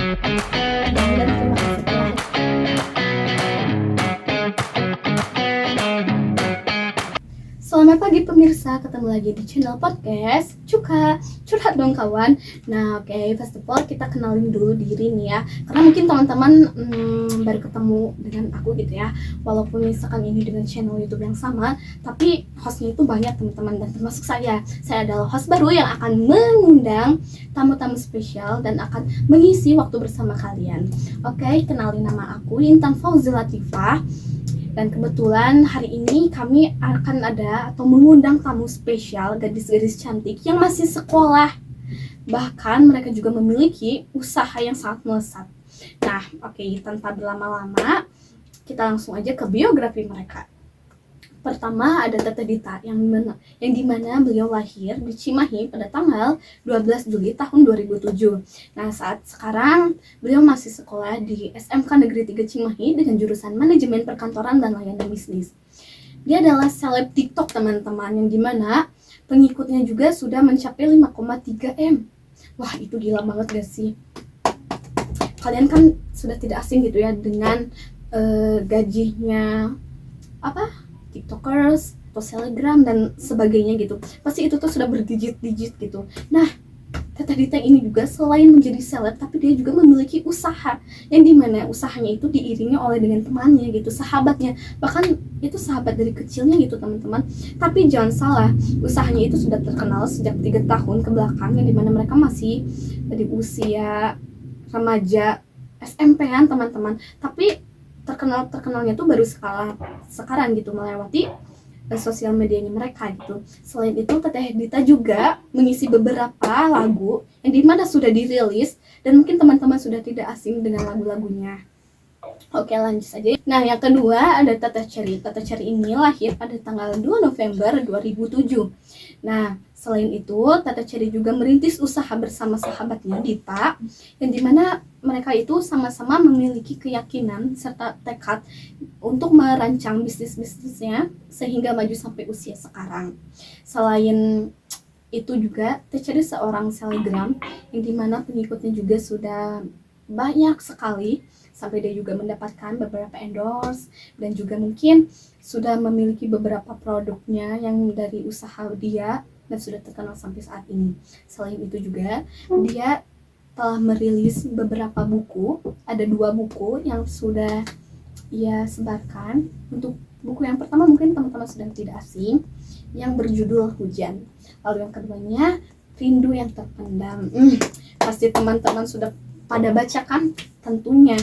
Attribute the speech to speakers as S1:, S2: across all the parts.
S1: Dan terima kasih telah Selamat pagi pemirsa, ketemu lagi di channel podcast Cuka, curhat dong kawan. Nah oke, first of all kita kenalin dulu diri nih ya. Karena mungkin teman-teman baru ketemu dengan aku gitu ya. Walaupun misalkan ini dengan channel YouTube yang sama, tapi hostnya itu banyak teman-teman, dan termasuk saya. Saya adalah host baru yang akan mengundang tamu-tamu spesial dan akan mengisi waktu bersama kalian. Oke, kenalin, nama aku Intan Fauzi Latifah. Dan kebetulan hari ini kami akan ada atau mengundang tamu spesial, gadis-gadis cantik yang masih sekolah. Bahkan mereka juga memiliki usaha yang sangat melesat. Nah, oke, tanpa berlama-lama, kita langsung aja ke biografi mereka. Pertama ada Teteh Dita yang dimana beliau lahir di Cimahi pada tanggal 12 Juli tahun 2007. Nah, saat sekarang beliau masih sekolah di SMK Negeri 3 Cimahi dengan jurusan Manajemen Perkantoran dan Layanan Bisnis. Dia adalah seleb TikTok teman-teman, yang dimana pengikutnya juga sudah mencapai 5,3 M. Wah, itu gila banget gak sih? Kalian kan sudah tidak asing gitu ya dengan gajinya TikTokers atau selebgram dan sebagainya gitu. Pasti itu tuh sudah berdigit-digit gitu. Nah, Teteh Dita ini juga selain menjadi seleb, tapi dia juga memiliki usaha, yang dimana usahanya itu diiringi oleh dengan temannya gitu, sahabatnya. Bahkan itu sahabat dari kecilnya gitu teman-teman. Tapi jangan salah, usahanya itu sudah terkenal sejak 3 tahun ke belakang, yang dimana mereka masih di usia remaja SMP-an teman-teman. Tapi terkenalnya tuh baru sekarang gitu, melewati sosial medianya mereka gitu. Selain itu, Teteh Dita juga mengisi beberapa lagu yang dimana sudah dirilis dan mungkin teman-teman sudah tidak asing dengan lagu-lagunya. Oke, lanjut saja. Nah, yang kedua ada Teteh Cherry. Teteh Cherry ini lahir pada tanggal 2 November 2007. Nah, selain itu, Teteh Cherry juga merintis usaha bersama sahabatnya Dita, yang dimana mereka itu sama-sama memiliki keyakinan serta tekad untuk merancang bisnisnya sehingga maju sampai usia sekarang. Selain itu juga, Teteh Cherry seorang selebgram yang dimana pengikutnya juga sudah banyak sekali, sampai dia juga mendapatkan beberapa endorse dan juga mungkin sudah memiliki beberapa produknya yang dari usaha dia dan sudah terkenal sampai saat ini. Selain itu juga dia telah merilis beberapa buku, ada 2 buku yang sudah ia sebarkan. Untuk buku yang pertama mungkin teman-teman sudah tidak asing, yang berjudul Hujan. Lalu yang keduanya Rindu yang Terpendam. Pasti teman-teman sudah pada baca kan tentunya.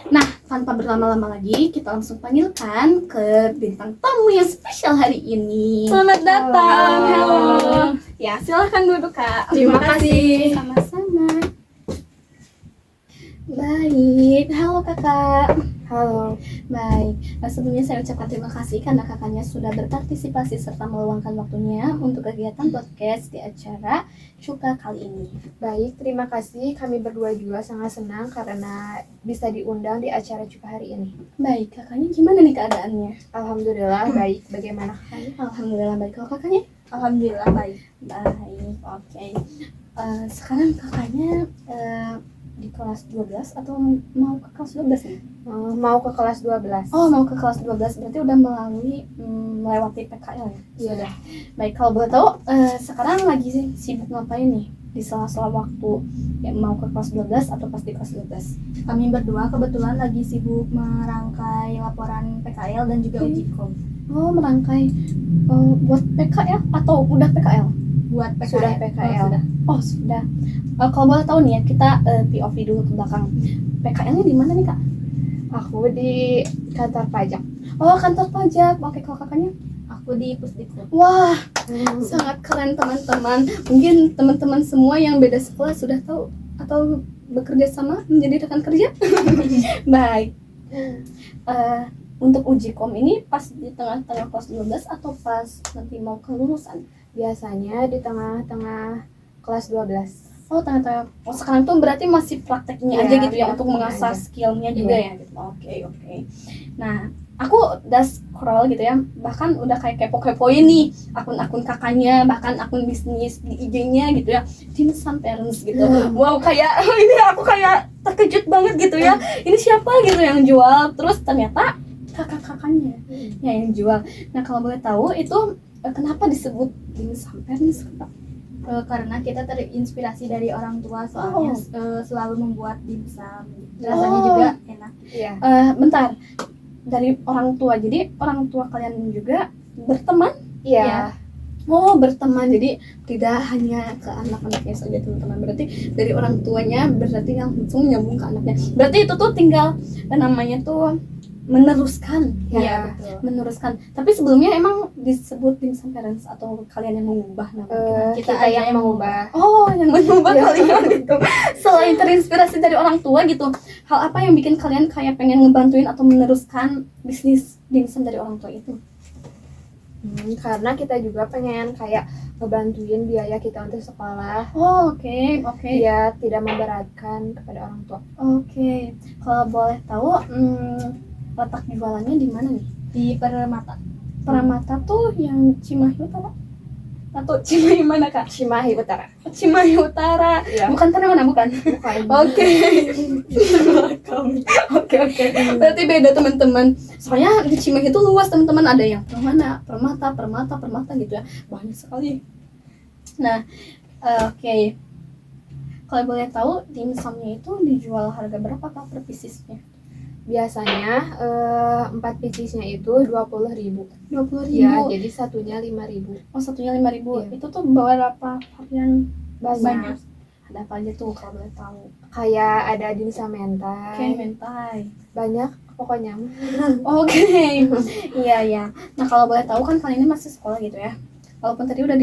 S1: Nah, tanpa berlama-lama lagi, kita langsung panggilkan ke bintang tamu yang spesial hari ini.
S2: Selamat datang.
S1: Halo. Ya, silahkan duduk Kak.
S2: Terima kasih.
S1: Sama-sama. Baik, halo Kakak.
S2: Halo.
S1: Baik, sebelumnya saya ucapkan terima kasih karena kakaknya sudah berpartisipasi serta meluangkan waktunya untuk kegiatan podcast di acara Cuka kali ini.
S2: Baik, terima kasih. Kami berdua juga sangat senang karena bisa diundang di acara Cuka hari ini.
S1: Baik, kakaknya gimana nih keadaannya?
S2: Alhamdulillah baik. Bagaimana kakaknya?
S1: Alhamdulillah baik. Kalau kakaknya?
S2: Alhamdulillah baik.
S1: Baik, oke. Sekarang kakaknya di kelas 12 atau mau ke kelas 12 nih?
S2: Mau ke kelas 12.
S1: Oh, mau ke kelas 12, berarti udah melewati PKL ya?
S2: Sudah.
S1: Baik, kalau boleh tahu sekarang lagi sibuk ngapain nih di sela-sela waktu ya, mau ke kelas 12 atau pas di kelas 12?
S3: Kami berdua kebetulan lagi sibuk merangkai laporan PKL dan juga uji kom.
S1: Oh, merangkai buat PKL atau udah PKL?
S3: Buat PKL.
S1: Sudah PKL.
S3: Oh, sudah.
S1: Oh, sudah. Kalau boleh tahu nih ya, kita POV dulu ke belakang. PKL-nya di mana nih, Kak?
S2: Aku di kantor pajak.
S1: Oh, kantor pajak. Oke, kalau kakaknya?
S3: Aku di Pusdikbud.
S1: Wah, sangat keren teman-teman. Mungkin teman-teman semua yang beda sekolah sudah tahu atau bekerja sama menjadi rekan kerja. Baik. Untuk uji kom ini pas di tengah-tengah kelas 12 atau pas nanti mau kelulusan?
S2: Biasanya di tengah-tengah kelas 12.
S1: Oh, tengah-tengah. Oh, sekarang tuh berarti masih prakteknya
S2: Iya,
S1: aja gitu ya, untuk
S2: prakteknya
S1: mengasah
S2: aja.
S1: skillnya juga
S2: Iya.
S1: ya gitu. Oke. Nah, aku udah scroll gitu ya, bahkan udah kayak kepo-kepoin nih akun-akun kakaknya, bahkan akun bisnis di IG-nya gitu ya, Tim Parents gitu. Wow, kayak ini aku kayak terkejut banget gitu ya. Ini siapa gitu yang jual? Terus ternyata kakak-kakaknya ya yang jual. Nah kalau boleh tahu itu kenapa disebut dimsum Paris?
S3: Karena kita terinspirasi dari orang tua, soalnya selalu membuat dimsum. Rasanya
S1: Oh.
S3: juga enak.
S2: Iya.
S1: Bentar, dari orang tua, jadi orang tua kalian juga berteman?
S2: Iya.
S1: Oh berteman, jadi tidak hanya ke anak-anaknya saja teman-teman, berarti dari orang tuanya berarti langsung nyambung ke anaknya. Berarti itu tuh tinggal namanya tuh meneruskan ya,
S2: Iya.
S3: Betul.
S1: meneruskan. Tapi sebelumnya emang disebut dimsum parents atau kalian yang mengubah nama?
S2: Kita
S3: aja
S2: yang
S3: yang
S2: mengubah.
S1: Oh, yang mengubah kalian gitu. Selain terinspirasi dari orang tua gitu, hal apa yang bikin kalian kayak pengen ngebantuin atau meneruskan bisnis dimsum dari orang tua itu?
S2: Karena kita juga pengen kayak ngebantuin biaya kita untuk sekolah.
S1: Oh, oke.
S2: Dia tidak memberatkan kepada orang tua.
S1: Oke. Kalau boleh tahu, letak jualannya di mana nih?
S3: Di Permata.
S1: Pramata tuh yang Cimahi Utara? Atau Cimahi mana kak?
S2: Cimahi Utara.
S1: Cimahi Utara.
S2: Iya.
S1: Bukan Taruman, bukan?
S2: Bukan.
S1: Oke. Oke. Berarti beda teman-teman. Soalnya di Cimahi itu luas teman-teman, ada yang Permata gitu ya. Banyak sekali. Nah, oke. Kalau boleh tahu dimsumnya itu dijual harga berapa kak per piecesnya?
S2: Biasanya 4 picisnya itu 20.000.
S1: 20.000.
S2: Ya, jadi satunya 5.000.
S1: Oh satunya 5.000.
S2: Iya.
S1: Itu tuh berapa varian?
S2: Banyak.
S1: Ada apa aja tuh kalau boleh tahu?
S2: Kayak ada dimsum mentai.
S1: Kayak mentai.
S2: Banyak pokoknya.
S1: Oke. Iya. Nah kalau boleh tahu kan kalian ini masih sekolah gitu ya. Walaupun tadi udah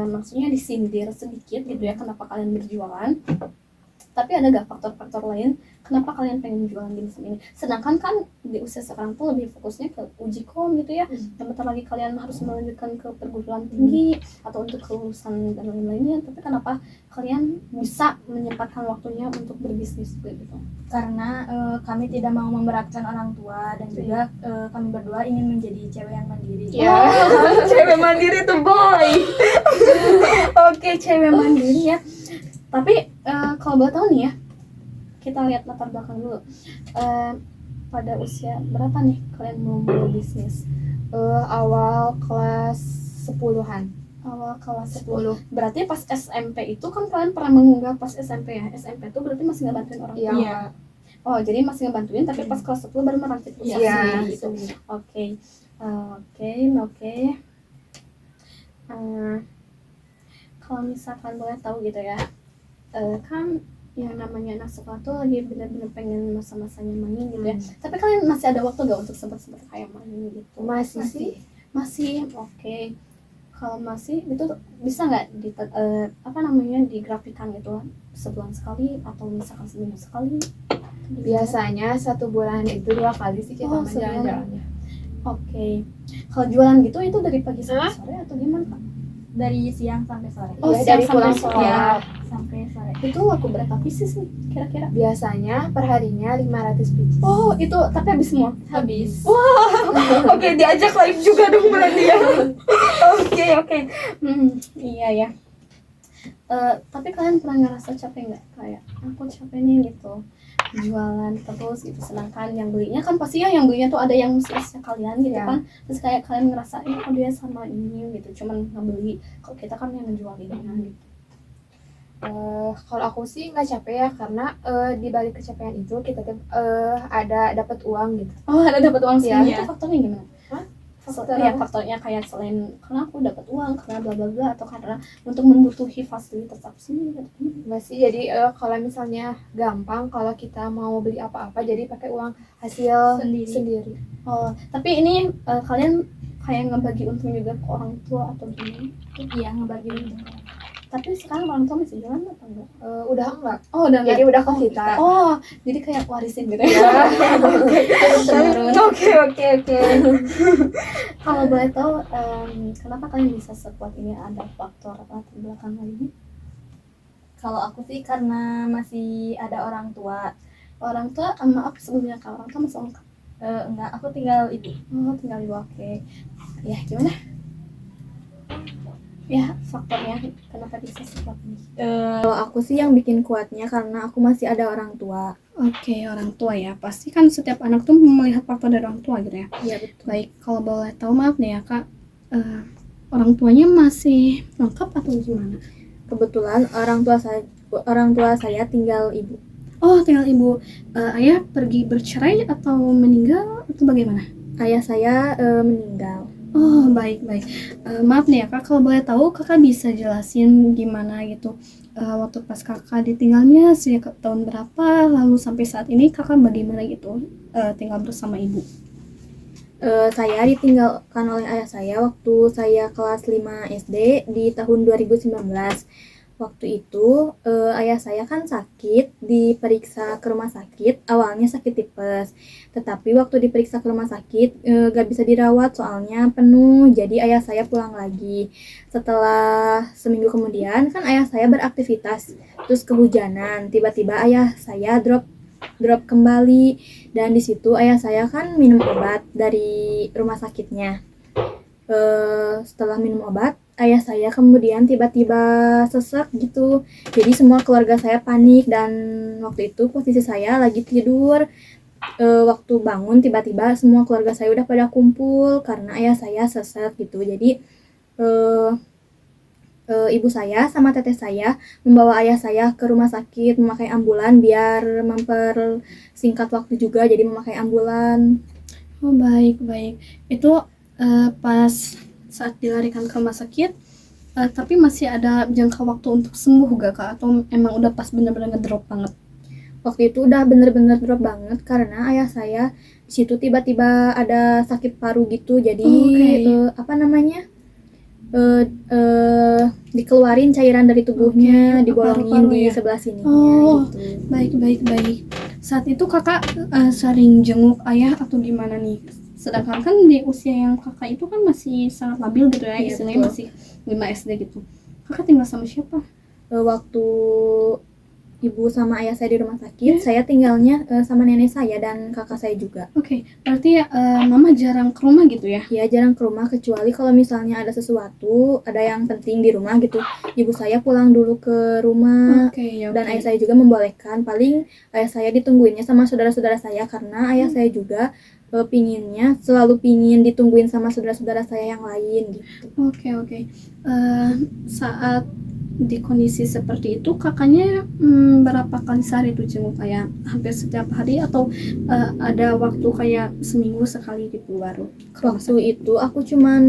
S1: maksudnya disindir sedikit gitu ya kenapa kalian berjualan. Tapi ada gak faktor-faktor lain kenapa kalian pengen jualan dimsum ini? Sedangkan kan di usia sekarang tuh lebih fokusnya ke uji kom gitu ya. Yang bentar lagi kalian harus melanjutkan ke perguruan tinggi atau untuk kelulusan dan lain-lainnya. Tapi kenapa kalian bisa menyempatkan waktunya untuk berbisnis gitu?
S3: Karena kami tidak mau memberatkan orang tua dan juga kami berdua ingin menjadi cewek yang mandiri.
S2: Ya.
S1: Cewek mandiri tuh boy. Oke, cewek mandiri ya. Tapi kalau boleh tahu nih ya, kita lihat latar belakang dulu. Pada usia berapa nih kalian mau mulai bisnis?
S2: Awal kelas 10-an.
S1: Awal kelas
S2: 10.
S1: Berarti pas SMP itu kan kalian pernah mengunggah pas SMP ya? SMP itu berarti masih ngebantuin orang tua?
S2: Iya.
S1: Oh, jadi masih ngebantuin tapi pas kelas 10 baru merangkit usaha
S2: Iya,
S1: sendiri gitu.
S2: sendiri.
S1: Oke. Kalau misalkan boleh tahu gitu ya, kan yang namanya anak sekolah tuh lagi bener-bener pengen masa-masanya main gitu ya. Tapi kalian masih ada waktu gak untuk sempat kayak main gitu?
S2: Masih sih.
S1: Masih, oke. Kalau masih itu bisa nggak digrafikan gitu sebulan sekali atau misalkan seminggu sekali?
S2: Biasanya 1 bulan itu 2 kali sih kita
S1: Oh,
S2: jalan-jalannya.
S1: Oke. Kalau jualan gitu itu dari pagi sampai sore atau gimana Kak?
S3: Dari siang sampai sore.
S1: Oh,
S2: Iya,
S1: siang
S2: dari
S1: sampai
S2: pulang
S1: sore.
S2: sekolah.
S3: Sampai sore.
S1: Itu laku berapa pieces nih kira-kira?
S2: Biasanya perharinya 500 picis.
S1: Oh, itu tapi habis semua.
S3: Habis.
S1: Oke, diajak live juga dong berarti ya. Oke. Iya ya. Tapi kalian pernah ngerasa capek nggak? Kayak aku capek nih gitu jualan terus gitu, sedangkan yang belinya kan pasti ya yang belinya tuh ada yang usia kalian gitu
S2: Iya.
S1: kan, terus kayak kalian ngerasa kok dia sama ini gitu, cuman ngebeli, kok kita kan yang ngejualinnya gitu.
S2: Kalau aku sih nggak capek ya, karena di balik kecapean itu kita ada dapat uang gitu.
S1: Oh, ada dapat uang
S2: Iya.
S1: sih, itu faktornya gimana?
S2: Faktor
S1: Ya
S2: apa?
S1: faktornya kayak selain karena aku dapat uang, karena bla bla bla, atau karena untuk membutuhi fasilitas apa sih gitu.
S2: Nggak sih, jadi kalau misalnya gampang kalau kita mau beli apa-apa jadi pakai uang hasil sendiri.
S1: Oh, tapi ini kalian kayak ngebagi untung juga ke orang tua atau gimana?
S3: Iya, ngebagi untung.
S1: Tapi sekarang orang tua masih jualan apa enggak?
S2: Udah enggak.
S1: Oh, udah
S2: Jadi
S1: enggak.
S2: udah ke kita.
S1: Oh, jadi kayak warisin gitu ya.
S2: Ya.
S1: Oke. Kalau boleh tahu, kenapa kalian bisa sekuat ini? Ada faktor apa di belakang lainnya?
S3: Kalau aku sih karena masih ada orang tua.
S1: Orang tua, maaf sebelumnya Kak, orang tua masih lengkap.
S3: Enggak, aku tinggal ibu.
S1: Oh, tinggal ibu, oke. Ya, gimana? ya faktornya kenapa bisa seperti ini?
S3: Kalau aku sih yang bikin kuatnya karena aku masih ada orang tua.
S1: Oke, orang tua ya. Pasti kan setiap anak tuh melihat faktor dari orang tua gitu ya.
S3: Iya betul.
S1: Baik, kalau boleh tahu maaf nih ya Kak, orang tuanya masih lengkap atau gimana?
S3: Kebetulan orang tua saya tinggal ibu.
S1: Oh, tinggal ibu. Ayah pergi bercerai atau meninggal atau bagaimana?
S3: Ayah saya meninggal.
S1: Oh, baik. Maaf nih ya Kak, kalau boleh tahu Kakak bisa jelasin gimana gitu waktu pas Kakak ditinggalnya sejak tahun berapa, lalu sampai saat ini Kakak bagaimana gitu tinggal bersama ibu?
S3: Saya ditinggalkan oleh ayah saya waktu saya kelas 5 SD di tahun 2019. Waktu itu ayah saya kan sakit, diperiksa ke rumah sakit, awalnya sakit tipes. Tetapi waktu diperiksa ke rumah sakit gak bisa dirawat soalnya penuh, jadi ayah saya pulang lagi. Setelah seminggu kemudian kan ayah saya beraktivitas, terus kehujanan, tiba-tiba ayah saya drop kembali, dan di situ ayah saya kan minum obat dari rumah sakitnya. Setelah minum obat, ayah saya kemudian tiba-tiba sesek gitu. Jadi semua keluarga saya panik, dan waktu itu posisi saya lagi tidur. Waktu bangun tiba-tiba semua keluarga saya udah pada kumpul karena ayah saya sesek gitu. Jadi ibu saya sama teteh saya membawa ayah saya ke rumah sakit memakai ambulan biar mempersingkat waktu juga, jadi memakai ambulan.
S1: Oh, baik. Itu pas saat dilarikan ke rumah sakit, tapi masih ada jangka waktu untuk sembuh gak Kak? Atau emang udah pas bener-bener ngedrop banget?
S3: Waktu itu udah bener-bener drop banget karena ayah saya di situ tiba-tiba ada sakit paru gitu, jadi dikeluarin cairan dari tubuhnya, dibolongin
S1: paru-paru
S3: di
S1: ya?
S3: sebelah sininya
S1: Oh,
S3: gitu.
S1: baik. Saat itu Kakak sering jenguk ayah atau gimana nih? Sedangkan kan di usia yang Kakak itu kan masih sangat labil gitu ya,
S3: Iya,
S1: istilahnya
S3: betul.
S1: masih 5 SD gitu. Kakak tinggal sama siapa?
S3: Waktu ibu sama ayah saya di rumah sakit, saya tinggalnya sama nenek saya dan kakak saya juga.
S1: Oke, berarti mama jarang ke rumah gitu ya?
S3: Ya jarang ke rumah, kecuali kalau misalnya ada sesuatu, ada yang penting di rumah gitu, ibu saya pulang dulu ke rumah.
S1: Oke.
S3: Dan ayah saya juga membolehkan, paling ayah saya ditungguinnya sama saudara-saudara saya karena ayah saya juga selalu pingin ditungguin sama saudara-saudara saya yang lain gitu.
S1: Oke. Saat di kondisi seperti itu kakaknya berapa kali sehari tuh jenguk ayah? Hampir setiap hari atau ada waktu kayak seminggu sekali gitu baru ke rumah sakit?
S3: Waktu itu aku cuman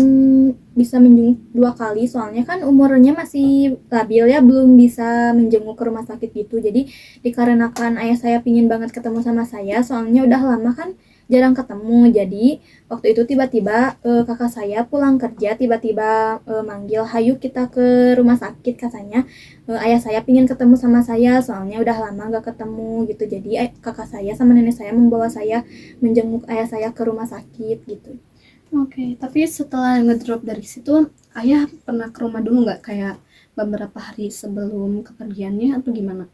S3: bisa menjenguk 2 kali, soalnya kan umurnya masih labil ya, belum bisa menjenguk ke rumah sakit gitu. Jadi dikarenakan ayah saya pingin banget ketemu sama saya, soalnya udah lama kan jarang ketemu. Jadi waktu itu tiba-tiba kakak saya pulang kerja, tiba-tiba manggil, "Hayu kita ke rumah sakit," katanya. Ayah saya pingin ketemu sama saya, soalnya udah lama gak ketemu gitu. Jadi kakak saya sama nenek saya membawa saya menjenguk ayah saya ke rumah sakit gitu.
S1: Oke, tapi setelah ngedrop dari situ ayah pernah ke rumah dulu nggak, kayak beberapa hari sebelum kepergiannya atau gimana?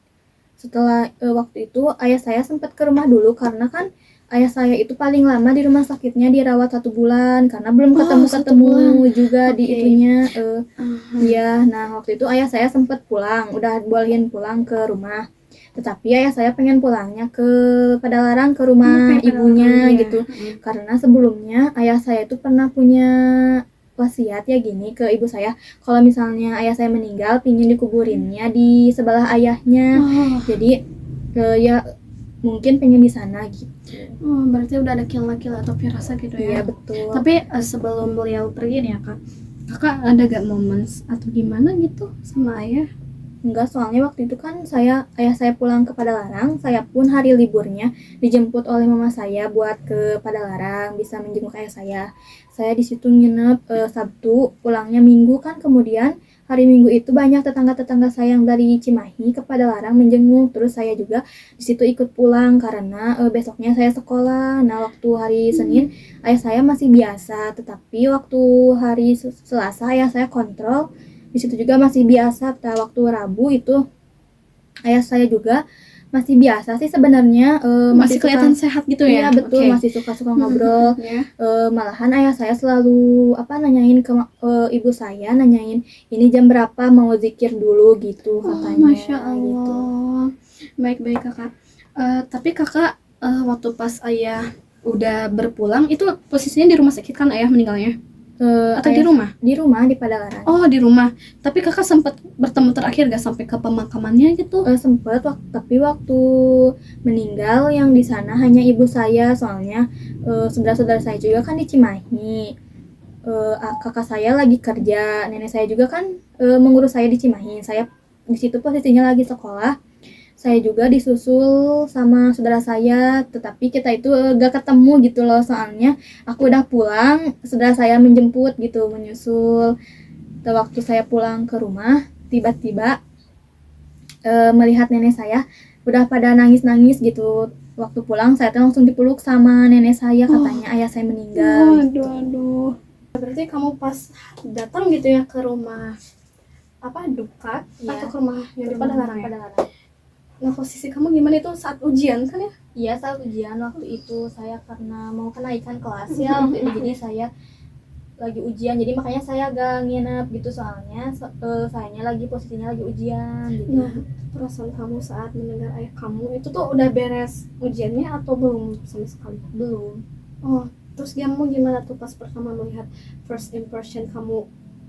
S3: Setelah waktu itu ayah saya sempat ke rumah dulu karena kan ayah saya itu paling lama di rumah sakitnya dirawat 1 bulan karena belum
S1: Oh, 1
S3: ketemu
S1: bulan.
S3: juga di
S1: Oke.
S3: itunya.
S1: Aha.
S3: Iya, nah waktu itu ayah saya sempat pulang, udah bolehin pulang ke rumah. Tetapi ayah saya pengen pulangnya ke Padalarang, ke rumah
S1: Oke,
S3: ibunya
S1: Padalarang, iya.
S3: gitu. Karena sebelumnya ayah saya itu pernah punya wasiat ya gini ke ibu saya, kalau misalnya ayah saya meninggal pingin dikuburinnya di sebelah ayahnya.
S1: Oh,
S3: Jadi ya mungkin pengen di sana gitu.
S1: berarti udah ada kill atau firasat gitu
S3: Iya
S1: ya.
S3: betul.
S1: Tapi sebelum beliau pergi nih ya Kak, Kakak ada gak momen atau gimana gitu sama ayah?
S3: Enggak, soalnya waktu itu kan ayah saya pulang ke Padalarang, saya pun hari liburnya dijemput oleh mama saya buat ke Padalarang bisa menjenguk ayah saya. Saya di situ nginep Sabtu, pulangnya Minggu kan. Kemudian hari Minggu itu banyak tetangga-tetangga saya yang dari Cimahi ke Padalarang menjenguk, terus saya juga di situ ikut pulang karena besoknya saya sekolah. Nah, waktu hari Senin ayah saya masih biasa, tetapi waktu hari Selasa ayah saya kontrol, di situ juga masih biasa. Waktu Rabu itu ayah saya juga masih biasa sih sebenarnya,
S1: Masih kelihatan
S3: suka,
S1: sehat gitu
S3: iya
S1: ya?
S3: betul,
S1: Oke.
S3: masih suka-suka ngobrol.
S1: Ya.
S3: Malahan ayah saya selalu nanyain ke ibu saya, nanyain ini jam berapa mau zikir dulu gitu katanya.
S1: Masya
S3: Gitu.
S1: Allah. Baik-baik kakak. Tapi kakak waktu pas ayah udah berpulang itu posisinya di rumah sakit kan ayah meninggalnya? Atau di
S3: Ayah
S1: rumah?
S3: di rumah di Padalarang.
S1: Oh di rumah. Tapi kakak sempat bertemu terakhir gak sampai ke pemakamannya gitu?
S3: Sempet tapi waktu meninggal yang di sana hanya ibu saya, soalnya saudara-saudara saya juga kan di Cimahi. Kakak saya lagi kerja, nenek saya juga kan mengurus saya di Cimahi. Saya di situ posisinya lagi sekolah. Saya juga disusul sama saudara saya, tetapi kita itu gak ketemu gitu loh, soalnya aku udah pulang, saudara saya menjemput gitu, menyusul. Waktu saya pulang ke rumah, tiba-tiba melihat nenek saya udah pada nangis-nangis gitu. Waktu pulang saya langsung dipeluk sama nenek saya, katanya ayah saya meninggal.
S1: Aduh. Berarti kamu pas datang gitu ya ke rumah duka
S3: Iya.
S1: atau ke rumah yang di
S3: Rumah
S1: Padalarang ya?
S3: Padalarang.
S1: Nah posisi kamu gimana itu saat ujian kan ya?
S3: Iya, saat ujian waktu itu saya karena mau kenaikan kelas ya waktu itu, jadi saya lagi ujian, jadi makanya saya agak nginep gitu, soalnya sayanya lagi posisinya lagi ujian gitu.
S1: Nah perasaan kamu saat mendengar ayah kamu itu tuh udah beres ujiannya atau belum sama sekali?
S3: Belum.
S1: Oh terus kamu gimana tuh pas pertama melihat first impression kamu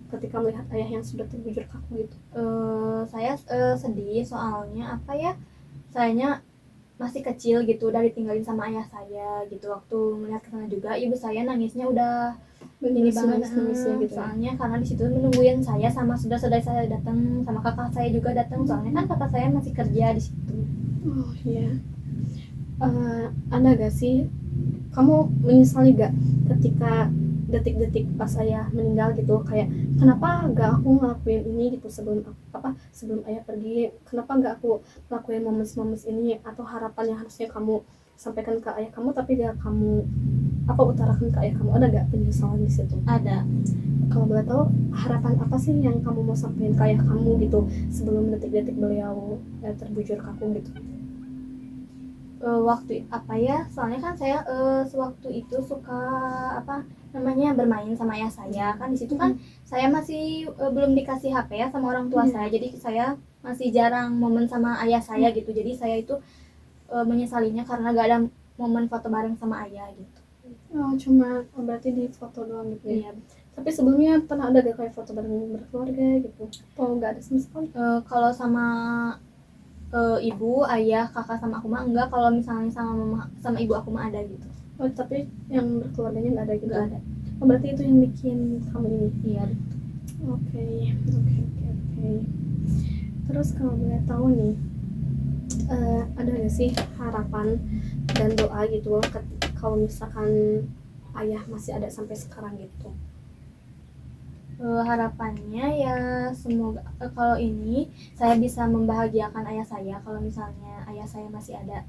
S1: ketika melihat ayah yang sudah terbujur kaku gitu?
S3: Saya sedih, soalnya sayanya masih kecil gitu, udah ditinggalin sama ayah saya gitu. Waktu melihat ke sana juga ibu saya nangisnya udah ini banget,
S1: Nangis-nangisnya gitu ya?
S3: soalnya karena di situ menungguin saya sama saudara-saudara saya datang, sama kakak saya juga datang, soalnya kan kakak saya masih kerja di situ.
S1: Oh iya. Ada gak sih kamu menyesali gak ketika detik-detik pas ayah meninggal gitu, kayak kenapa gak aku ngelakuin ini gitu sebelum ayah pergi, kenapa gak aku lakuin momen-momen ini, atau harapan yang harusnya kamu sampaikan ke ayah kamu tapi gak kamu utarakan ke ayah kamu, ada gak penyesalan di situ?
S3: Ada.
S1: Kalau boleh tahu harapan apa sih yang kamu mau sampaikan ke ayah kamu gitu sebelum detik-detik beliau terbujur kaku gitu?
S3: Waktu soalnya kan saya sewaktu itu suka bermain sama ayah saya, kan di situ kan saya masih belum dikasih HP ya sama orang tua saya, jadi saya masih jarang momen sama ayah saya gitu, jadi saya itu menyesalinya karena gak ada momen foto bareng sama ayah gitu.
S1: Oh cuma berarti di foto doang gitu ya?
S3: Iya.
S1: Tapi sebelumnya pernah ada gak kayak foto bareng berkeluarga gitu? Oh gak ada sama sekali?
S3: Kalau sama ibu, ayah, kakak sama aku mah enggak. Kalau misalnya sama mama sama ibu aku mah ada gitu.
S1: Oh tapi yang berkeluarganya gak ada gitu?
S3: Enggak ada.
S1: Oh berarti itu yang bikin kamu ini?
S3: Iya.
S1: Oke. Terus kalau boleh tahu nih, ada gak sih harapan dan doa gitu kalau misalkan ayah masih ada sampai sekarang gitu?
S3: Harapannya ya semoga kalau ini saya bisa membahagiakan ayah saya, kalau misalnya ayah saya masih ada,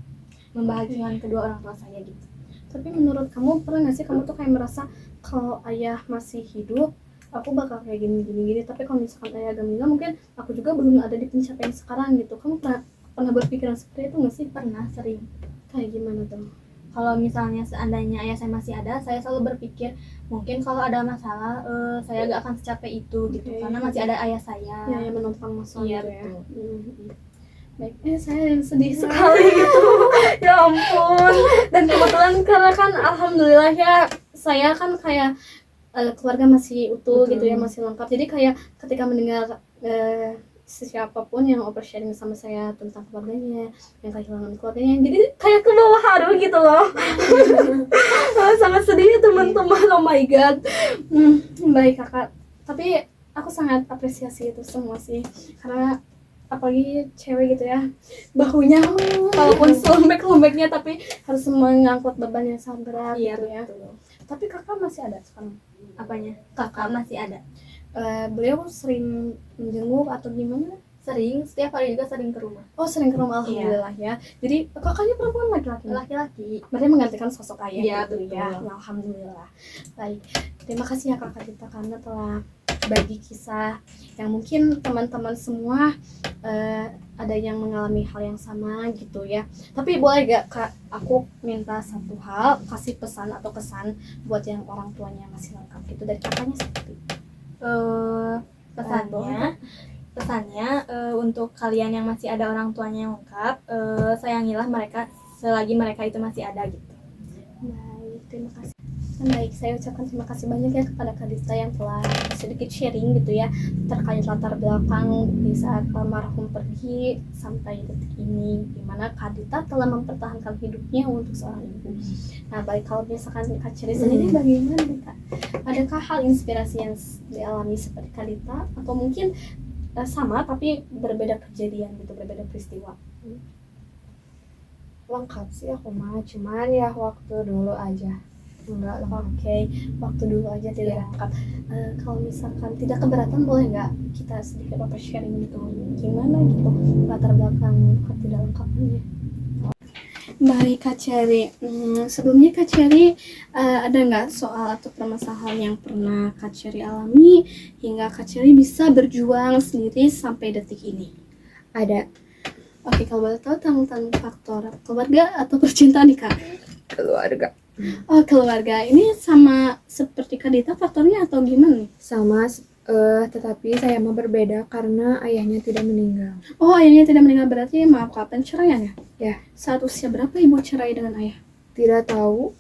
S3: membahagiakan kedua orang tua saya gitu.
S1: Tapi menurut kamu pernah gak sih kamu tuh kayak merasa kalau ayah masih hidup aku bakal kayak gini, tapi kalau misalkan ayah agak meninggal mungkin aku juga belum ada di pencapaian sekarang gitu? Kamu pernah berpikiran seperti itu gak sih?
S3: Pernah, sering.
S1: Kayak gimana tuh?
S3: Kalau misalnya seandainya ayah saya masih ada, saya selalu berpikir mungkin kalau ada masalah saya gak akan secapek itu gitu, karena masih ada ayah saya.
S1: Ya menopang masalah
S3: Iya,
S1: gitu ya.
S3: betul.
S1: Baik, saya yang sedih sekali gitu. Ya ampun. Dan kebetulan karena kan alhamdulillah ya saya kan kayak keluarga masih utuh. Betul. Gitu ya, masih lengkap. Jadi kayak ketika mendengar siapapun yang sharing sama saya tentang keluarganya, yang kehilangan keluarganya, jadi kayak ke bawah haru gitu loh. Sangat sedih teman-teman. Oh my god. Baik kakak, tapi aku sangat apresiasi itu semua sih, karena apalagi cewek gitu ya, bahunya walaupun selembek-lembeknya tapi harus mengangkut beban yang sangat berat.
S3: Iya,
S1: gitu ya.
S3: betul.
S1: Tapi kakak masih ada sekarang?
S3: Apanya? Kakak masih ada.
S1: Beliau sering menjenguk atau gimana?
S3: Sering, setiap hari juga sering ke rumah.
S1: Oh sering ke rumah, alhamdulillah. Iya. Ya. Jadi kakaknya perempuan laki-laki?
S3: Laki-laki.
S1: Berarti menggantikan sosok ayah.
S3: Iya,
S1: gitu
S3: betul.
S1: Ya. Alhamdulillah. Baik, terima kasih ya kakak Dita karena telah bagi kisah yang mungkin teman-teman semua ada yang mengalami hal yang sama gitu ya. Tapi boleh gak Kak, aku minta satu hal, kasih pesan atau kesan buat yang orang tuanya masih lengkap gitu dari kakaknya seperti itu.
S3: Pesannya untuk kalian yang masih ada orang tuanya yang lengkap, sayangilah mereka selagi mereka itu masih ada gitu.
S1: Baik, terima kasih. Baik, saya ucapkan terima kasih banyak ya kepada Kak Dita yang telah sedikit sharing gitu ya terkait latar belakang di saat almarhum pergi sampai detik ini, dimana Kak Dita telah mempertahankan hidupnya untuk seorang ibu. Nah, baik, kalau misalkan Kak Ceri sendiri bagaimana nih Kak? Adakah hal inspirasi yang dialami seperti Kak Dita atau mungkin sama tapi berbeda kejadian gitu, berbeda peristiwa?
S2: Lengkap sih aku mah, cuman ya waktu dulu aja enggak lengkap.
S1: Oke, waktu dulu aja tidak
S2: Iya.
S1: lengkap. Kalau misalkan tidak keberatan boleh nggak kita sedikit sharing gitu gimana gitu latar belakang tidak lengkapnya. Baik Kak Ceri, sebelumnya Kak Ceri ada nggak soal atau permasalahan yang pernah Kak Ceri alami hingga Kak Ceri bisa berjuang sendiri sampai detik ini?
S2: Ada.
S1: Oke, kalau boleh tahu tentang faktor keluarga atau percintaan nih Kak?
S2: Keluarga.
S1: Oh, keluarga. Ini sama seperti Kak Dita faktornya atau gimana nih?
S2: Sama, tetapi saya mau berbeda karena ayahnya tidak meninggal.
S1: Oh, ayahnya tidak meninggal berarti maaf Kak, penceraian ya?
S2: Ya.
S1: Saat usia berapa ibu cerai dengan ayah?
S2: Tidak tahu,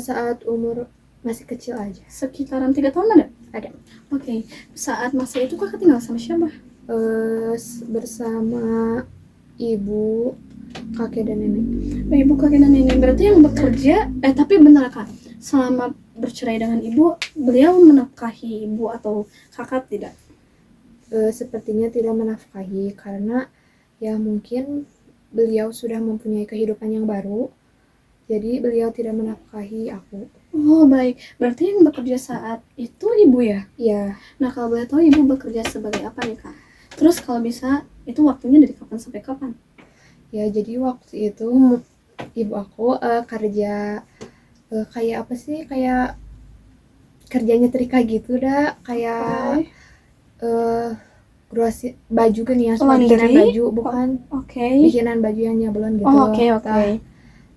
S2: saat umur masih kecil aja.
S1: Sekitaran 3 tahun ada?
S2: Ada.
S1: Oke, saat masa itu Kakak tinggal sama siapa?
S2: Bersama ibu, kakek dan nenek.
S1: Ibu, kakek, dan nenek. Berarti yang bekerja, tapi benar Kak, selama bercerai dengan ibu, beliau menafkahi ibu atau kakak tidak?
S2: Sepertinya tidak menafkahi karena ya mungkin beliau sudah mempunyai kehidupan yang baru, jadi beliau tidak menafkahi aku.
S1: Oh baik, berarti yang bekerja saat itu ibu ya?
S2: Iya.
S1: Nah kalau boleh tahu ibu bekerja sebagai apa nih Kak? Terus kalau bisa itu waktunya dari kapan sampai kapan?
S2: Ya jadi waktu itu ibu aku kerja kayak apa sih, kayak kerja nyetrika gitu dah, kayak grosi baju kan ya, bikinan baju, bukan bikinan baju yang nyablon gitu.
S1: Oke.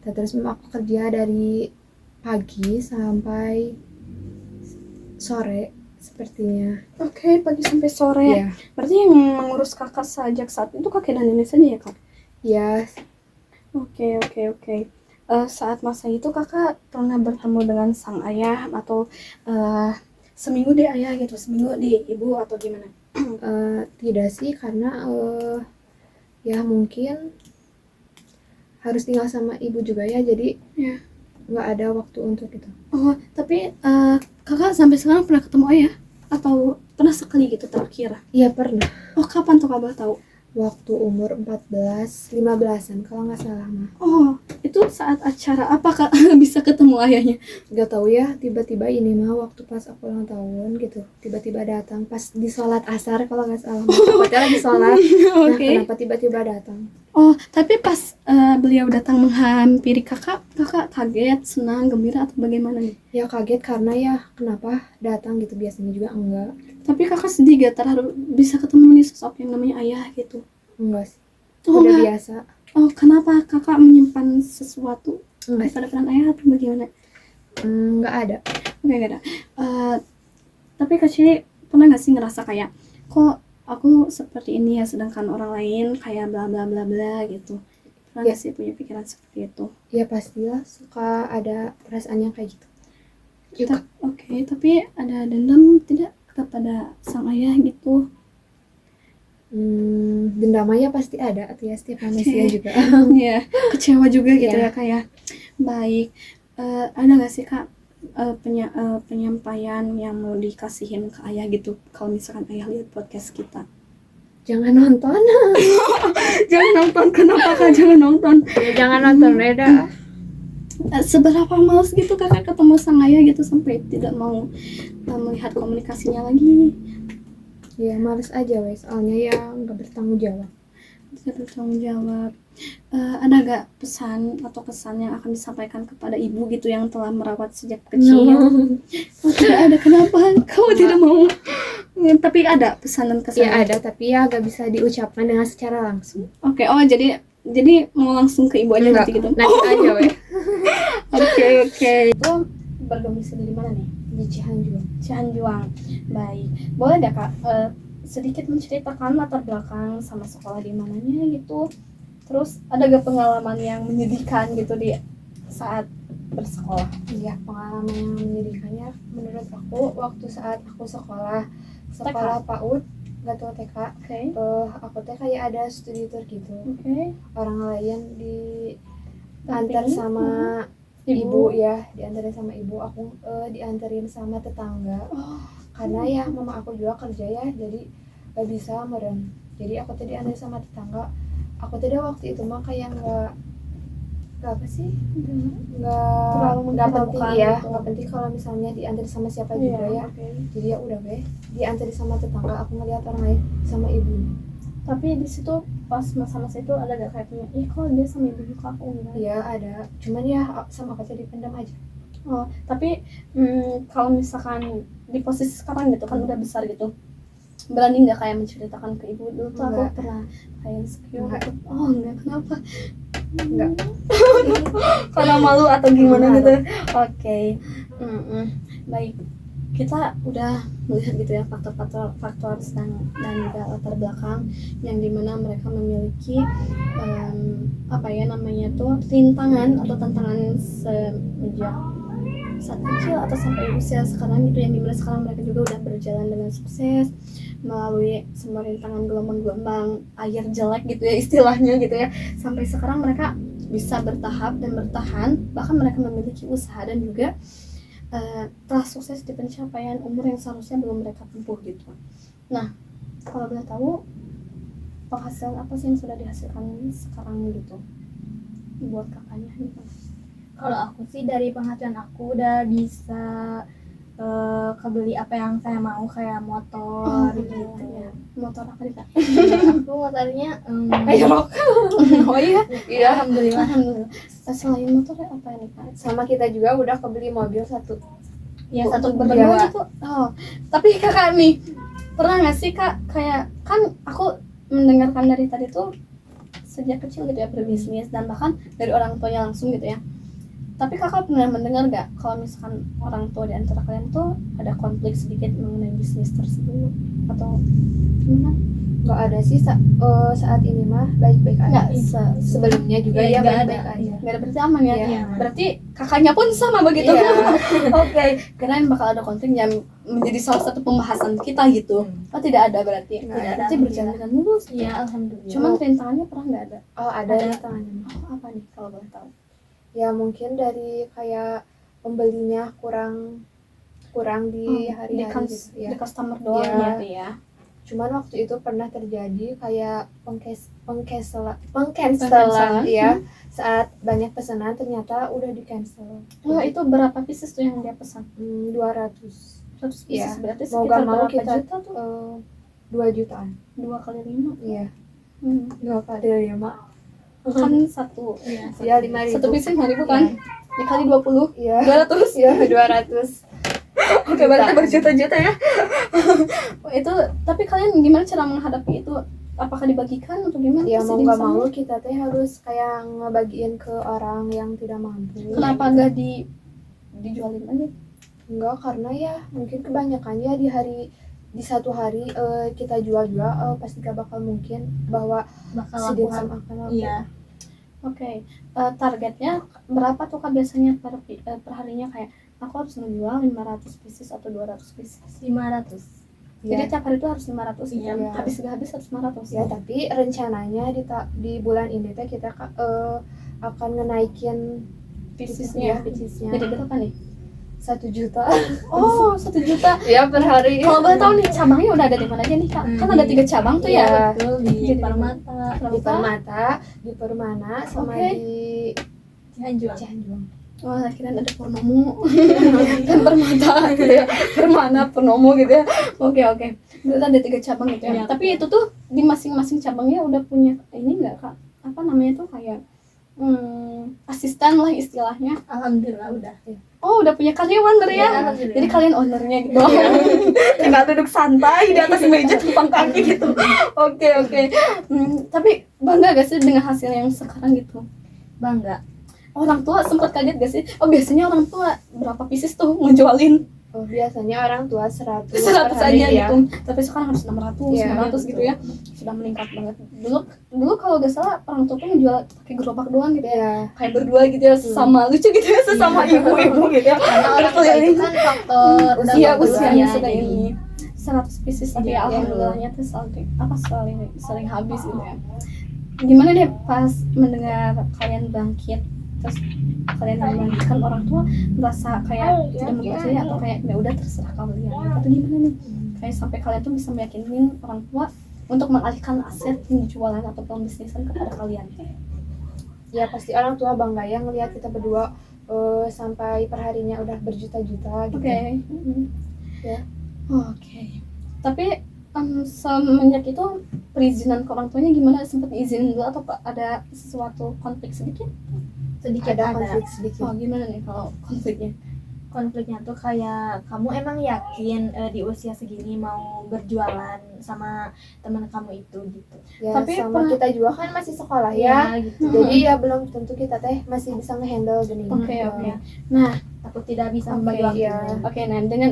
S2: Terus aku kerja dari pagi sampai sore sepertinya.
S1: Oke, pagi sampai sore.
S2: Iya.
S1: Berarti yang mengurus kakak sejak saat itu kakek dan nenek saja ya Kak?
S2: Iya.
S1: Oke. Saat masa itu kakak pernah bertemu dengan sang ayah atau seminggu di ayah gitu, seminggu di ibu atau gimana?
S2: Tidak sih, karena ya mungkin harus tinggal sama ibu juga ya, jadi nggak ada waktu untuk itu.
S1: Oh, tapi kakak sampai sekarang pernah ketemu ayah? Atau pernah sekali gitu terakhir?
S2: Iya pernah.
S1: Oh, kapan tuh Kak tahu?
S2: Waktu umur 14-15an kalau nggak salah mah.
S1: Oh, itu saat acara apa Kak bisa ketemu ayahnya?
S2: Gak tahu ya, tiba-tiba ini mah waktu pas aku ulang tahun gitu, tiba-tiba datang pas di sholat asar kalau nggak salah. Takutnya lagi sholat. Nah, kenapa tiba-tiba datang?
S1: Oh, tapi pas beliau datang menghampiri kakak kaget, senang, gembira atau bagaimana nih?
S2: Ya kaget karena ya kenapa datang gitu, biasanya juga enggak.
S1: Tapi kakak sedih gak terharu bisa ketemu nih sosok yang namanya ayah gitu?
S2: Enggak sih,
S1: Oh,
S2: udah
S1: enggak.
S2: biasa.
S1: Oh, kenapa kakak menyimpan sesuatu
S2: Enggak
S1: pada peran ayah atau bagaimana?
S2: Enggak ada.
S1: Oke, enggak ada. Tapi Kak Ciri pernah gak sih ngerasa kayak kok aku seperti ini ya sedangkan orang lain kayak bla bla bla bla gitu? Pernah gak sih punya pikiran seperti itu?
S2: Ya pastilah suka ada perasaan yang kayak gitu.
S1: Oke, tapi ada dendam tidak kepada sang ayah gitu?
S2: Dendamnya pasti ada, ya setiap manusia juga.
S1: Iya, kecewa juga gitu
S2: Iya.
S1: ya kayak. Baik, ada nggak sih Kak penyampaian yang mau dikasihin ke ayah gitu kalau misalkan ayah lihat podcast kita?
S2: Jangan nonton.
S1: Jangan nonton, kenapa Kak jangan nonton?
S2: Ya, jangan nonton Reda.
S1: Seberapa males gitu Kakak ketemu sang ayah gitu sampai tidak mau melihat komunikasinya lagi?
S2: Ya males aja wes, soalnya ya nggak bertanggung jawab.
S1: Tidak bertanggung jawab. Ada gak pesan atau kesan yang akan disampaikan kepada ibu gitu yang telah merawat sejak kecil? Oh, tidak ada, kenapa? Kamu tidak mau? Tapi ada pesan dan kesan.
S2: Ya ada, tapi ya gak bisa diucapkan dengan secara langsung.
S1: Oke, oh jadi mau langsung ke ibu aja
S2: Enggak,
S1: nanti gitu.
S2: nanti aja weh.
S1: Oke. Lo berdomisili di mana nih?
S2: Di Cianjur.
S1: Cianjuang. Baik. Boleh gak Kak sedikit menceritakan latar belakang sama sekolah di mananya gitu? Terus ada gak pengalaman yang menyedihkan gitu di saat bersekolah?
S2: Iya, pengalaman yang menyedihkannya menurut aku waktu saat aku sekolah PAUD, gak tau TK.
S1: Oke.
S2: Aku teh kayak ada studi tour gitu.
S1: Oke.
S2: Orang lain diantar
S1: Dampingi?
S2: sama ibu ya, diantarin sama ibu. Aku diantarin sama tetangga.
S1: Oh,
S2: Karena ya mama aku juga kerja ya, jadi gak bisa meren. Jadi aku tadi diantarin sama tetangga. Aku tadi waktu itu mah kayak nggak apa sih,
S1: terlalu
S2: nggak penting
S1: menghiraukan
S2: ya,
S1: gitu.
S2: nggak penting kalau misalnya diantarin sama siapa juga ya.
S1: Oke.
S2: Jadi ya udah weh, diantarin sama tetangga. Aku ngeliat orang lain sama ibu.
S1: Tapi di situ pas masa-masa itu ada gak kayaknya, kok dia sama ibu kok aku enggak?
S2: Iya ada, cuman ya sama aku tadi dipendam aja.
S1: Oh, tapi kalau misalkan di posisi sekarang gitu kan udah besar gitu, berani nggak kayak menceritakan ke ibu dulu tuh aku
S2: Enggak.
S1: pernah kayak insecure
S2: Enggak.
S1: gitu. Oh enggak, kenapa?
S2: Enggak.
S1: Karena malu atau gimana
S2: Malu.
S1: gitu? Oke. Baik, kita udah melihat gitu ya faktor dan juga latar belakang yang dimana mereka memiliki rintangan atau tantangan semenjak saat kecil atau sampai usia sekarang gitu, yang dimana sekarang mereka juga udah berjalan dengan sukses melalui semua rintangan gelombang-gelombang air jelek gitu ya istilahnya gitu ya, sampai sekarang mereka bisa bertahap dan bertahan, bahkan mereka memiliki usaha dan juga telah sukses di pencapaian umur yang seharusnya belum mereka tempuh gitu. Nah, kalau boleh tahu penghasilan apa sih yang sudah dihasilkan sekarang gitu buat kakaknya gitu?
S3: Kalau aku sih dari penghasilan aku udah bisa kebeli apa yang saya mau, kayak motor gitu.
S1: Ya. Motor apa nih Kak?
S3: Aku motornya
S2: Ayo.
S1: Oh iya?
S2: Iya.
S3: alhamdulillah.
S1: Alhamdulillah. Selain motor apa nih Kak?
S2: Sama kita juga udah kebeli mobil satu.
S3: Ya satu
S1: berdua
S3: berdua.
S1: gitu. Oh, tapi kakak nih pernah nggak sih Kak, kayak kan aku mendengarkan dari tadi tuh sejak kecil gitu ya berbisnis dan bahkan dari orang tuanya langsung gitu ya. Tapi kakak pernah mendengar gak kalau misalkan orang tua di antara kalian tuh ada konflik sedikit mengenai bisnis tersebut atau gimana?
S2: Nggak ada sih saat ini mah baik-baik aja.
S1: Nggak,
S2: Sebelumnya juga
S3: Iya,
S2: ya
S3: nggak
S2: baik-baik
S3: ada.
S2: aja.
S1: Nggak ada, berarti aman ya?
S2: Iya.
S1: Berarti kakaknya pun sama begitu?
S2: Iya.
S1: Oke, kirain bakal ada konflik yang menjadi salah satu pembahasan kita gitu. Oh tidak ada berarti?
S2: Nggak ada.
S1: Berarti berjalan dengan mulus.
S3: Iya, alhamdulillah.
S1: Cuman rintangannya pernah nggak ada?
S2: Oh ada
S1: Ada.
S2: rintangannya.
S1: Oh apa nih kalau boleh tahu?
S2: Ya mungkin dari kayak pembelinya kurang di hari-hari gitu ya.
S1: Di customer doang
S2: Iya.
S1: gitu ya.
S2: Cuman waktu itu pernah terjadi kayak
S1: Cancelan.
S2: pengcancelan ya. Saat banyak pesanan ternyata udah di cancel.
S1: Oh itu berapa pieces tuh yang dia pesan?
S2: 200.
S1: 100 pieces
S2: Iya.
S1: berarti
S2: Mau
S1: sekitar
S2: gak mau
S1: berapa
S2: kita
S1: juta tuh?
S2: 2 jutaan.
S1: 2 kali 5
S2: Iya.
S1: Hmm.
S2: 2 kali 5.
S1: Kan satu
S2: Ya 5.000.
S1: satu piece 5.000 kan? Dikali 20
S2: Iya.
S1: 200.
S2: Ya 200.
S1: Oke, berarti berjuta-juta ya. Itu tapi kalian gimana cara menghadapi itu? Apakah dibagikan atau gimana?
S2: Ya
S1: Pasti
S2: mau nggak
S1: dimana?
S2: mau kita teh harus kayak ngebagiin ke orang yang tidak mampu.
S1: Kenapa nggak dijualin aja?
S2: Enggak, karena ya mungkin kebanyakannya di satu hari kita jual pasti gak bakal mungkin bahwa
S3: bakal
S2: si
S3: laku.
S2: Dinsam akan laku.
S3: Iya.
S1: Oke, targetnya berapa tuh Kak biasanya per harinya, kayak aku harus ngejual 500 pieces atau 200 pieces?
S3: 500.
S1: Jadi
S2: Ya,
S1: tiap hari itu harus 500 gitu.
S3: Iya.
S1: Habis gak habis harus 500.
S2: ya tapi rencananya di bulan ini teh kita akan ngenaikin
S1: piecesnya.
S2: piecesnya
S1: Jadi berapa nih?
S2: 1 juta.
S1: Oh, 1 juta.
S2: Ya per hari.
S1: Kalau boleh tahu nih cabangnya udah ada di mana aja nih Kak? Kan ada 3 cabang tuh ya.
S2: Iya.
S3: Betul, di
S1: Jadi
S3: Permata,
S2: Di Permata, di Permana sama
S1: Oke.
S2: di
S3: Cianjuang.
S2: Cianjuang.
S1: Wah, kirain ada Purnomo dan Permata gitu ya. Permana, Purnomo gitu ya. Oke. Berarti ada 3 cabang gitu ya.
S3: Iya,
S1: Tapi itu tuh di masing-masing cabangnya udah punya ini enggak, Kak? Apa namanya tuh kayak asisten lah istilahnya.
S3: Alhamdulillah udah.
S1: Oh, udah punya karyawan berarti ya?
S3: Iya, alhamdulillah.
S1: Jadi kalian ownernya gitu. Tinggal duduk santai di atas meja tumpang kaki gitu. Oke. Tapi bangga gak sih dengan hasil yang sekarang gitu?
S3: Bangga.
S1: Orang tua sempat kaget gak sih? Oh, biasanya orang tua berapa pieces tuh ngejualin?
S2: Oh, biasanya orang tua 100
S1: 100
S2: per hari
S1: aja
S2: ya.
S1: gitu. Tapi sekarang harus 600,
S2: Iya,
S1: 900 gitu ya. Sudah meningkat banget. Dulu kalau gak salah orang tua tuh ngejual pakai gerobak doang gitu ya.
S2: Iya.
S1: Kayak berdua gitu ya, sesama lucu gitu ya, sesama ibu-ibu gitu ya.
S3: Karena orang tua itu kan faktor udah
S1: Usia
S3: bagus
S1: usianya
S3: ya,
S1: sudah
S3: jadi
S1: ini 100 pieces tapi
S3: Iya,
S1: alhamdulillahnya tuh sering habis gitu ya. Gimana deh pas mendengar kalian bangkit, terus kalian membangkitkan orang tua merasa kayak tidak mempercaya atau kayak ya udah terserah kalian atau gimana nih, kayak sampai kalian tuh bisa meyakinkan orang tua untuk mengalihkan aset penjualan atau pembisnisan kepada kalian.
S2: Ya pasti orang tua bangga ya ngelihat kita berdua sampai perharinya udah berjuta-juta gitu.
S1: Oke.
S2: Ya.
S1: Oke. Tapi semenjak itu perizinan ke orang tuanya gimana? Sempat diizinin dulu atau ada sesuatu konflik sedikit?
S3: sedikit
S2: Ada
S3: ada.
S2: konflik sedikit.
S1: Oh, gimana nih kalau konfliknya?
S3: Konfliknya tuh kayak kamu emang yakin di usia segini mau berjualan sama teman kamu itu gitu.
S2: Ya
S1: Tapi
S2: sama kita juga kan masih sekolah ya.
S3: gitu.
S2: Jadi ya belum tentu kita teh masih bisa ngehandle gini.
S1: Oke.
S2: Ya.
S1: Nah,
S3: Takut tidak bisa
S1: Oke,
S3: membagi waktu.
S2: iya.
S1: oke, nah dengan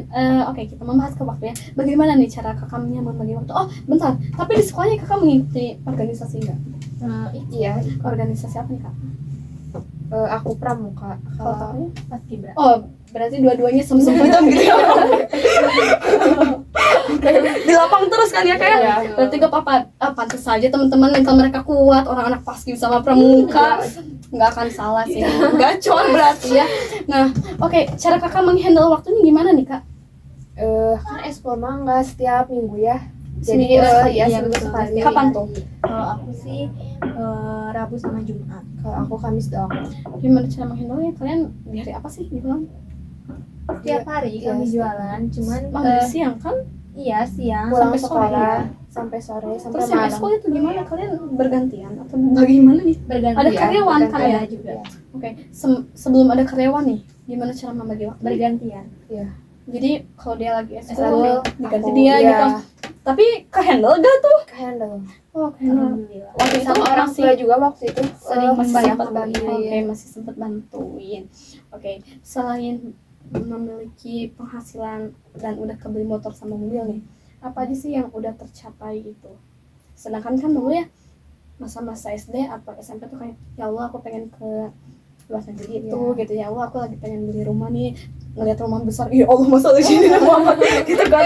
S1: kita membahas ke waktu ya. Bagaimana nih cara kakaknya membagi waktu? Oh, bentar. Tapi di sekolahnya kakak mengikuti organisasi enggak?
S2: Iya,
S1: Organisasi apa nih, Kak?
S2: aku pramuka.
S1: Kalau
S2: Kalau
S1: kakaknya?
S3: Pas kibra.
S1: Oh, berarti dua-duanya sem-sem gitu ya. Di lapang terus kan ya kayak.
S2: Iya.
S1: Berarti gak apa-apa. Pantas saja teman-teman mental mereka kuat, orang anak paskib sama pramuka. Nggak akan salah sih. Gacor berarti ya. Nah, oke, cara kakak menghandle waktunya gimana nih, Kak?
S2: kan ekskul mah nggak setiap minggu ya. Jadi
S1: Seminggu sekali,
S2: ya
S3: iya,
S2: seminggu
S3: betul.
S2: sekali.
S1: Kapan tuh?
S3: Kalau aku sih Rabu sama Jumat.
S2: Kalau aku Kamis doang.
S1: Gimana cara menghandle ya? Kalian di hari apa sih gitu?
S3: Tiap hari
S2: Iya,
S3: kami jualan, cuman
S1: Oh, dari siang kan?
S3: iya siang
S2: Pulang
S1: sampai sore,
S2: sekolah
S1: ya?
S2: sampai sore sampai
S1: Terus yang
S2: malam.
S1: ekskul itu gimana? Kalian bergantian atau bagaimana nih?
S3: berganti.
S1: Ada
S2: Iya,
S1: karyawan kan
S2: bergantian.
S1: ya?
S3: juga.
S1: Oke, sebelum ada karyawan nih, gimana cara membagi waktu?
S3: Bergantian.
S1: Jadi kalau dia lagi ekskul,
S3: Ekskul,
S1: diganti
S2: aku,
S1: dia
S2: iya,
S1: gitu. Tapi ke handle gak tuh?
S2: handle.
S1: Oh, ke handle.
S3: Alhamdulillah.
S1: Waktu itu
S2: Sama orang
S1: masih
S2: tua juga waktu itu
S3: sering
S1: masih
S2: banyak
S1: sempat
S2: ngebantuin.
S1: Oke, masih sempat bantuin. Oke, selain memiliki penghasilan dan udah kebeli motor sama mobil nih, apa aja sih yang udah tercapai gitu? Sedangkan kan dulu ya masa-masa SD atau SMP tuh kayak ya Allah aku pengen ke luar negeri itu gitu, ya Allah aku lagi pengen beli rumah nih, ngeliat rumah besar, ya Allah masa di sini Muhammad gitu kan.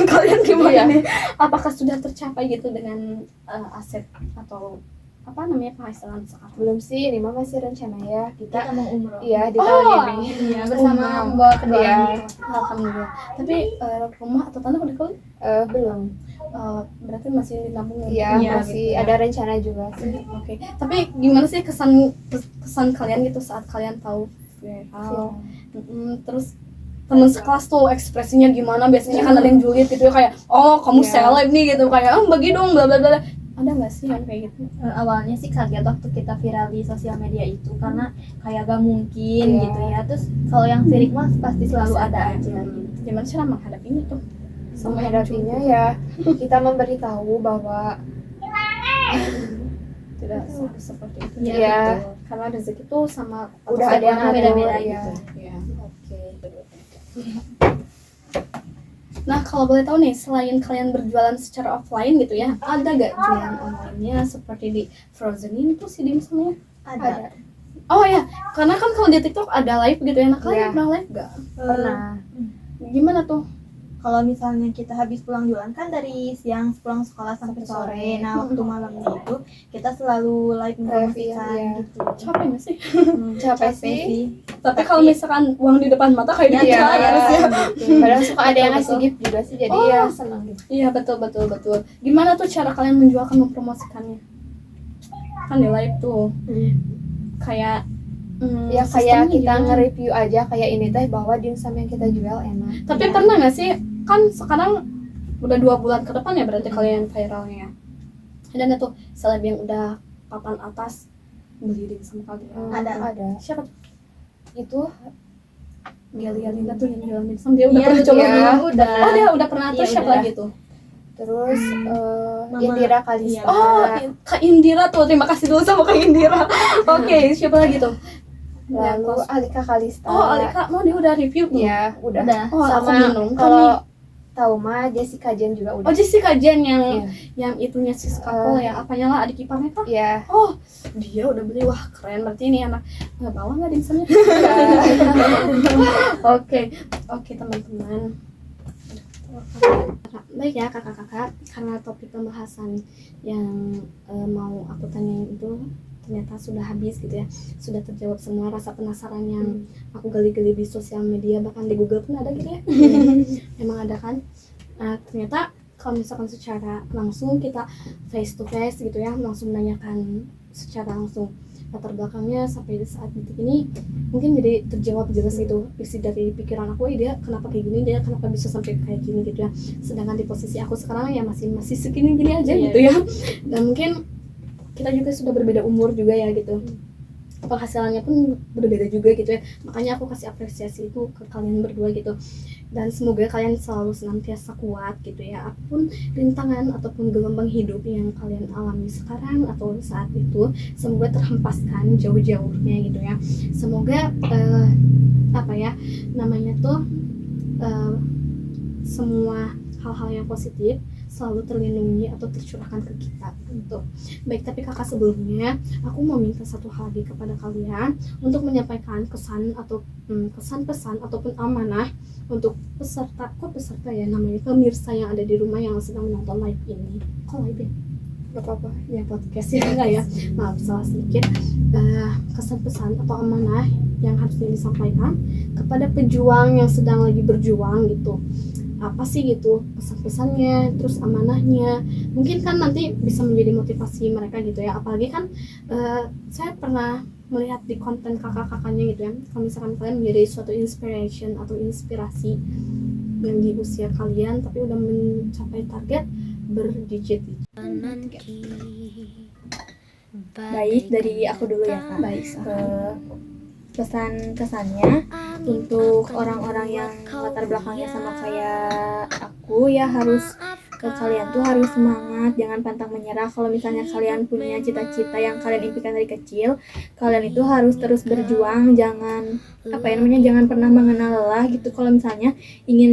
S1: Kalian gimana
S2: Iya.
S1: nih? Apakah sudah tercapai gitu dengan aset atau apa namanya penghasilan sekarang?
S2: Belum sih, ini mah masih rencana ya kita.
S3: Kita mau umroh.
S2: Iya di
S1: Oh,
S2: tahun ini.
S3: Iya, bersama
S1: Umroh.
S3: membawa kedua
S2: Iya.
S3: orang tua.
S1: Alhamdulillah. Tapi rumah atau tanah udah kali?
S2: Belum.
S1: Berarti masih dinabung
S2: Iya
S3: Iya,
S2: masih
S1: gitu ya.
S2: ada rencana juga sih.
S1: Oke. Tapi gimana sih kesan kalian gitu saat kalian tahu viral? Terus temen sekelas tuh ekspresinya gimana? Biasanya kan ada yang julid gitu ya, kayak oh kamu
S2: Iya.
S1: seleb nih gitu, kayak bagi dong bla bla bla. Ada nggak sih yang kayak gitu?
S3: Awalnya sih kaget waktu kita viral di sosial media itu karena kayak gak mungkin
S2: Iya.
S3: gitu ya. Terus kalau yang sirik mah pasti selalu ada aja.
S1: Gimana cara menghadapinya tuh?
S2: Menghadapinya ya kita memberitahu bahwa
S1: tidak harus seperti itu.
S3: Iya,
S2: Iya.
S1: betul. Karena rezeki tuh sama
S2: udah
S1: atau
S2: ada yang
S1: sama
S3: beda-beda
S2: ngatur, ya.
S3: gitu.
S1: Iya. Oke. Nah, kalau boleh tahu nih, selain kalian berjualan secara offline gitu ya, ada gak jualan online-nya seperti di Frozen ini tuh si dimsumnya?
S3: Ada.
S1: Oh ya, karena kan kalau di TikTok ada live gitu ya, nah kalian
S2: Iya.
S1: pernah live gak?
S2: Pernah.
S1: Gimana tuh?
S3: Kalau misalnya kita habis pulang jualan kan dari siang pulang sekolah sampai sore. Nah, waktu malamnya itu kita selalu live mempromosikan
S2: iya.
S3: gitu.
S1: Capek gak sih?
S2: Capek sih.
S1: Tapi kalau misalkan uang di depan mata kayak
S2: Iya,
S1: gitu harus ya.
S2: Padahal suka ada yang
S1: Betul,
S2: ngasih
S1: betul.
S2: gift juga sih, jadi
S1: Oh.
S2: ya senang gitu.
S1: Iya, betul. Gimana tuh cara kalian menjualkan, mempromosikannya? Kan di live tuh kayak
S2: Ya kayak
S1: sistemnya
S2: kita
S1: gimana.
S2: nge-review aja kayak ini teh bahwa dimsum yang kita jual enak.
S1: Tapi pernah nggak sih, kan sekarang udah 2 bulan ke depan ya berarti kalian viralnya. Ada nggak tuh seleb yang udah papan atas beli dimsum kalian?
S2: Ada.
S1: Siapa tuh?
S2: Itu
S1: Gali Lina tuh yang jualan dimsum, dia udah
S3: Iya,
S1: pernah
S3: tuh
S1: coba
S2: dia
S1: belum?
S3: udah.
S1: Oh dia udah pernah. Terus
S3: Iya,
S1: siapa
S3: udah.
S1: lagi tuh?
S2: terus
S3: Mama.
S2: Indira Kalista.
S1: Oh Kak Indira tuh, terima kasih dulu sama Kak Indira. Oke, siapa lagi tuh?
S2: Lalu Alika Kalista.
S1: Oh Alika, mau dia udah review tuh?
S2: Ya, udah.
S3: Udah.
S1: Oh aku
S2: Sama
S1: minum kan nih.
S2: kalau tahu mah Jessica Jen juga udah.
S1: Oh Jessica Jen yang
S2: Iya.
S1: yang itunya sis couple ya, apanya lah adik iparnya kan?
S2: Ya.
S1: Oh dia udah beli, wah keren, berarti ini anak nggak bawa nggak dimsumnya? Oke teman-teman. Baik ya kakak-kakak, karena topik pembahasan yang mau aku tanyain itu ternyata sudah habis gitu ya, sudah terjawab semua rasa penasaran yang aku gali-gali di sosial media, bahkan di Google pun ada gitu ya. Emang ada kan. Nah, ternyata kalau misalkan secara langsung kita face to face gitu ya, langsung menanyakan secara langsung latar belakangnya sampai saat detik ini mungkin jadi terjawab jelas gitu isi dari pikiran aku, dia kenapa kayak gini, dia kenapa bisa sampai kayak gini gitu ya. Sedangkan di posisi aku sekarang ya masih segini gini aja gitu ya. Dan mungkin kita juga sudah berbeda umur juga ya gitu, penghasilannya pun berbeda juga gitu ya. Makanya aku kasih apresiasi itu ke kalian berdua gitu, dan semoga kalian selalu senantiasa kuat gitu ya, apapun rintangan ataupun gelombang hidup yang kalian alami sekarang atau saat itu, semoga terhempaskan jauh-jauhnya gitu ya. Semoga apa ya namanya tuh semua hal-hal yang positif selalu terlindungi atau tercurahkan ke kita gitu. Baik, tapi kakak sebelumnya aku mau minta satu hal lagi kepada kalian untuk menyampaikan kesan atau pesan ataupun amanah untuk peserta ya namanya, pemirsa yang ada di rumah yang sedang menonton live ini. Kok live ya?
S2: Gak apa-apa.
S1: Ya podcast ya enggak ya, maaf salah sedikit. Kesan pesan atau amanah yang harus disampaikan kepada pejuang yang sedang lagi berjuang gitu, apa sih gitu pesan-pesannya, terus amanahnya, mungkin kan nanti bisa menjadi motivasi mereka gitu ya. Apalagi kan saya pernah melihat di konten kakak-kakaknya gitu ya, kalau misalkan kalian menjadi suatu inspiration atau inspirasi yang di usia kalian tapi udah mencapai target berdigit.
S3: Baik, dari aku dulu ya kak.
S1: Baik,
S3: Pesan-kesannya untuk orang-orang yang latar belakangnya sama kayak aku ya, harus kalian tuh harus semangat, jangan pantang menyerah. Kalau misalnya kalian punya cita-cita yang kalian impikan dari kecil, kalian itu harus terus berjuang, jangan jangan pernah mengenal lelah gitu. Kalau misalnya ingin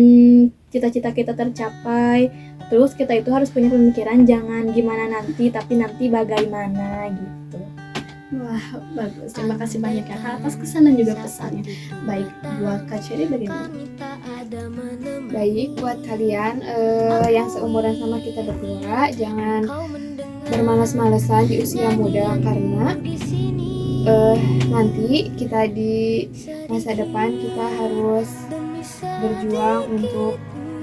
S3: cita-cita kita tercapai, terus kita itu harus punya pemikiran jangan gimana nanti, tapi nanti bagaimana gitu.
S1: Wah bagus, terima kasih banyak ya Kak atas kesan dan juga pesannya. Baik, buat Kak Cherry bagaimana?
S2: Baik, buat kalian yang seumuran sama kita berdua, jangan bermalas-malasan di usia muda, karena nanti kita di masa depan kita harus berjuang untuk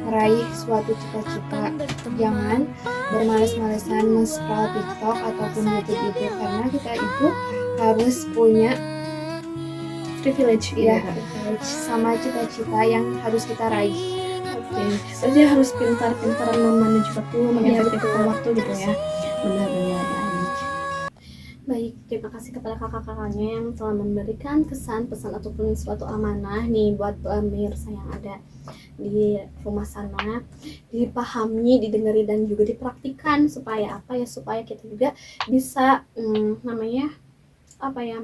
S2: meraih suatu cita-cita. Jangan bermalas-malasan men-scroll TikTok ataupun YouTube itu, karena kita itu harus punya
S1: Privilege
S2: ya
S1: ya.
S2: privilege sama cita-cita yang harus kita raih.
S1: Oke, berarti harus pintar-pintaran memanage waktu, mengefektifkan waktu gitu ya. Benar-benar baik. Baik, terima kasih kepada kakak-kakaknya yang telah memberikan kesan, pesan ataupun suatu amanah nih buat pemirsa yang ada di rumah sana, dipahami, didengari dan juga dipraktikkan supaya apa ya, supaya kita juga bisa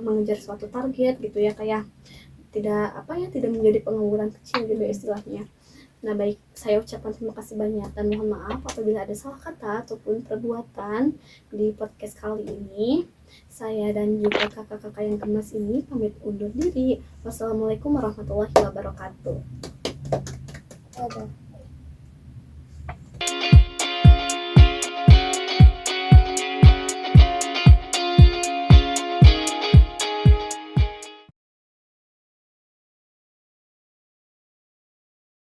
S1: mengejar suatu target gitu ya, kayak tidak menjadi pengangguran kecil gitu istilahnya. Nah baik, saya ucapkan terima kasih banyak dan mohon maaf apabila ada salah kata ataupun perbuatan di podcast kali ini. Saya dan juga kakak-kakak yang gemas ini pamit undur diri. Wassalamualaikum warahmatullahi wabarakatuh.
S2: Ada.